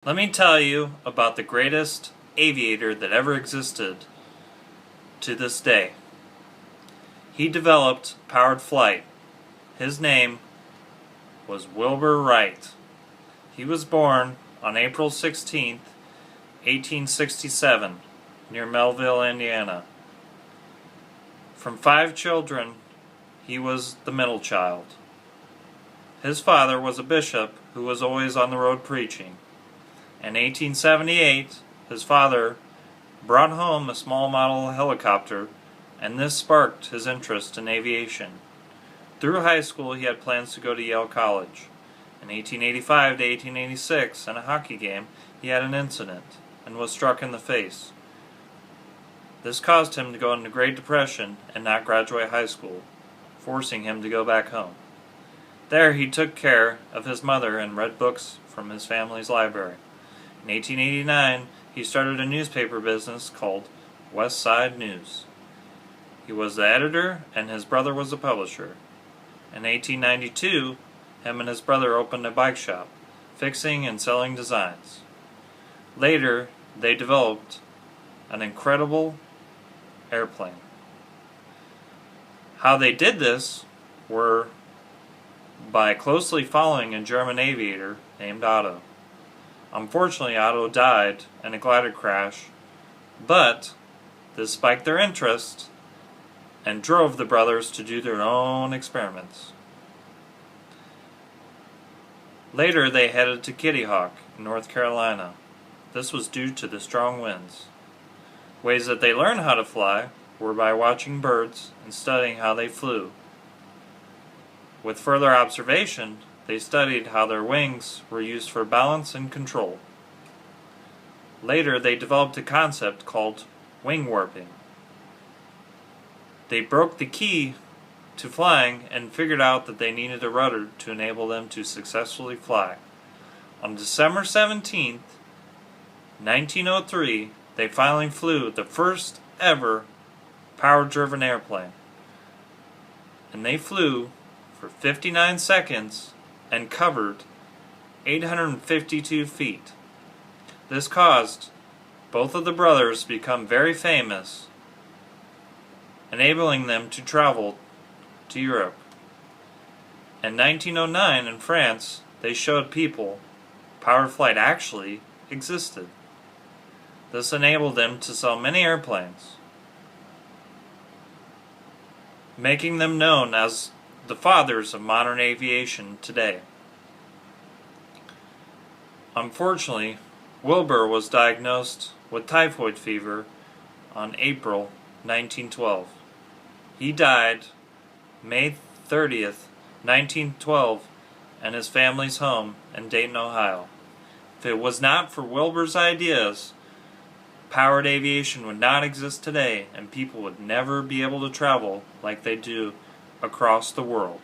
Let me tell you about the greatest aviator that ever existed to this day. He developed powered flight. His name was Wilbur Wright. He was born on April 16th, 1867, near Melville, Indiana. From 5 children, he was the middle child. His father was a bishop who was always on the road preaching. In 1878, his father brought home a small model helicopter, and this sparked his interest in aviation. Through high school, he had plans to go to Yale College. In 1885 to 1886, in a hockey game, he had an incident and was struck in the face. This caused him to go into Great Depression and not graduate high school, forcing him to go back home. There, he took care of his mother and read books from his family's library. In 1889, he started a newspaper business called West Side News. He was the editor, and his brother was the publisher. In 1892, him and his brother opened a bike shop, fixing and selling designs. Later, they developed an incredible airplane. How they did this were by closely following a German aviator named Otto. Unfortunately, Otto died in a glider crash, but this spiked their interest and drove the brothers to do their own experiments. Later, they headed to Kitty Hawk in North Carolina. This was due to the strong winds. Ways that they learned how to fly were by watching birds and studying how they flew. With further observation, they studied how their wings were used for balance and control. Later, they developed a concept called wing warping. They broke the key to flying and figured out that they needed a rudder to enable them to successfully fly. On December 17th, 1903, they finally flew the first ever power-driven airplane. And they flew for 59 seconds and covered 852 feet. This caused both of the brothers to become very famous, enabling them to travel to Europe. In 1909, in France, they showed people powered flight actually existed. This enabled them to sell many airplanes, making them known as the fathers of modern aviation today. Unfortunately, Wilbur was diagnosed with typhoid fever on April 1912. He died May 30th, 1912, in his family's home in Dayton, Ohio. If it was not for Wilbur's ideas, powered aviation would not exist today, and people would never be able to travel like they do across the world.